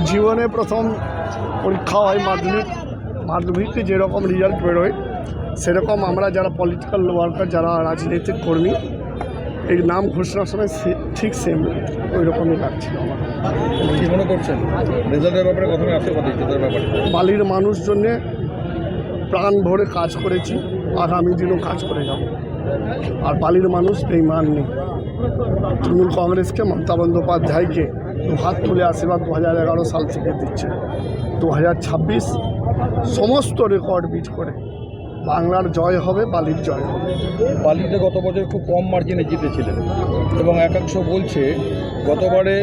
জীবনে প্রথম পরীক্ষা হয় মাধ্যমিকে যেরকম রেজাল্ট বেরোয় সেরকম আমরা যারা পলিটিক্যাল ওয়ার্কার, যারা রাজনৈতিক কর্মী, এই নাম ঘোষণার সময় ঠিক সেম ওই রকমই লাগছিল আমার। কি মনে করছেন রেজাল্টের ব্যাপারে? প্রথমে আসতে পারি ব্যাপারে বালির মানুষ জন্যে প্রাণ ভরে কাজ করেছি, আগামী দিনও কাজ করে যাব। আর বালির মানুষ বেঈমান নেই। তৃণমূল কংগ্রেসকে, মমতা বন্দ্যোপাধ্যায়কে হাত তুলে আশীর্বাদ 2011 সাল থেকে দিচ্ছে। 2026 সমস্ত রেকর্ড বিট করে বাংলার জয় হবে, বালির জয় হবে। বালিতে গত বছর খুব কম মার্জিনে জিতেছিলেন এবং একাংশ বলছে গতবারে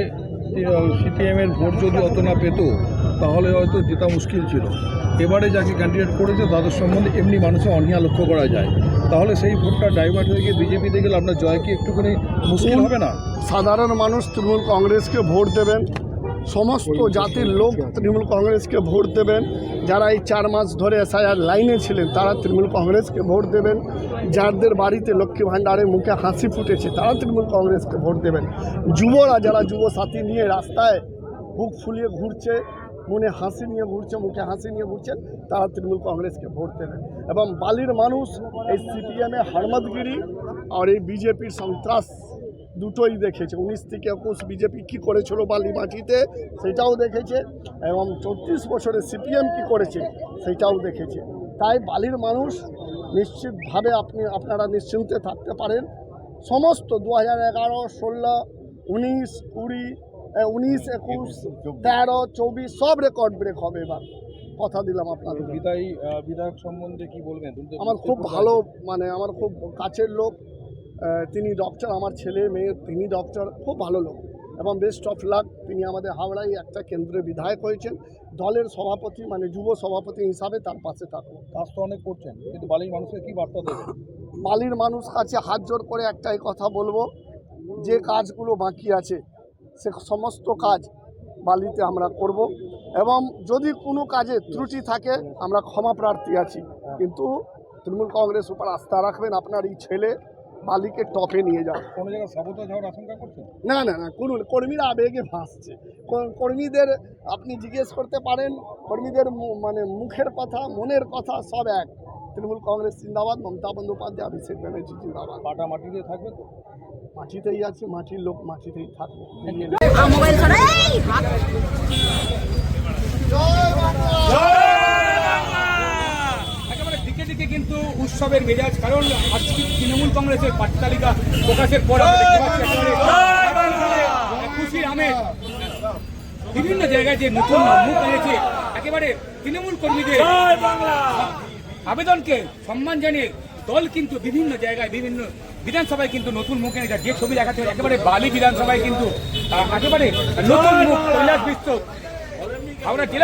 সিপিএমের ভোট যদি অত না পেত তাহলে হয়তো জেতা মুশকিল ছিল। এবারে যাকে ক্যান্ডিডেট করেছে তাদের সম্বন্ধে এমনি মানুষের অনীহা লক্ষ্য করা যায়, তাহলে সেই ভোটটা ডাইভার্ট হয়ে গিয়ে বিজেপিতে গেলে আপনার জয় কি একটুখানি মুশকিল হবে না? সাধারণ মানুষ তৃণমূল কংগ্রেসকে ভোট দেবেন, সমস্ত জাতির লোক তৃণমূল কংগ্রেসকে ভোট দেবেন। যারা এই 4 মাস ধরে এসআইআর লাইনে ছিলেন তারা তৃণমূল কংগ্রেসকে ভোট দেবেন। যাদের বাড়িতে লক্ষ্মী ভাণ্ডারের মুখে হাসি ফুটেছে তারা তৃণমূল কংগ্রেসকে ভোট দেবেন। যুবরা যারা যুবসাথী নিয়ে রাস্তায় বুক ফুলিয়ে ঘুরছে, মনে হাসি নিয়ে ঘুরছে, মুখে হাসি নিয়ে ঘুরছেন, তারা তৃণমূল কংগ্রেসকে ভোট দেবেন। এবং বালির মানুষ এই সিপিএমে হারমাদগিরি আর এই বিজেপির সন্ত্রাস দুটোই দেখেছে। 19 থেকে 21 বিজেপি কী করেছিল বালি মাটিতে সেটাও দেখেছে, এবং 34 বছরে সিপিএম কী করেছে সেটাও দেখেছে। তাই বালির মানুষ নিশ্চিতভাবে আপনারা নিশ্চিন্তে থাকতে পারেন। সমস্ত 2011, 16, 19, 20, 19, 21, 13, 24 সব রেকর্ড ব্রেক হবে। এবার কথা দিলাম আপনাদের। বিধায়ক সম্বন্ধে কি বলবেন? আমার খুব ভালো, আমার খুব কাছের লোক, তিনি ডক্টর, আমার ছেলে মেয়ে তিনি ডক্টর, খুব ভালো লোক এবং বেস্ট অফ লাক। তিনি আমাদের হাওড়ায় একটা কেন্দ্রের বিধায়ক হয়েছেন। দলের সভাপতি যুব সভাপতি হিসাবে তার পাশে থাকবো। কাজ তো অনেক করছেন, কিন্তু বালির মানুষকে কি বার্তা দেবেন? বালির মানুষ কাছে হাত জোর করে একটাই কথা বলবো, যে কাজগুলো বাকি আছে সে সমস্ত কাজ বালিতে আমরা করব, এবং যদি কোনো কাজে ত্রুটি থাকে আমরা ক্ষমা প্রার্থী আছি। কিন্তু তৃণমূল কংগ্রেস উপর আস্থা রাখবেন। আপনার এই ছেলে বালিকে টপে নিয়ে যান। কোনো জায়গায় সাবোতাজ হওয়ার আশঙ্কা করছেন? না, কোনো কর্মীরা আবেগে ভাসছে। কর্মীদের আপনি জিজ্ঞেস করতে পারেন, কর্মীদের মুখের কথা, মনের কথা সব এক। তৃণমূল কংগ্রেস জিন্দাবাদ, মমতা বন্দ্যোপাধ্যায়, অভিষেক ব্যানার্জি জিন্দাবাদ। পাটা মাটিতে থাকবে তো? মাটিতেই আছে, মাটির লোক মাটিতেই থাকবে। দিকে দিকে কিন্তু উৎসবের মেজাজ, কারণ আজকে তৃণমূল কংগ্রেসের প্রার্থী তালিকা প্রকাশের পর খুশির আমেজ। বিভিন্ন জায়গায় যে নতুন মুখ এনেছে, একেবারে তৃণমূল কর্মীদের আবেদনকে সম্মান জানিয়ে দল কিন্তু বিভিন্ন জায়গায়, বিভিন্ন বিধানসভায় কিন্তু নতুন মুখ এনেছে। যে ছবি দেখাচ্ছে একেবারে বালি বিধানসভায় কিন্তু একেবারে নতুন মুখ কৈলাস বিশ্ব হাওড়া জেলা।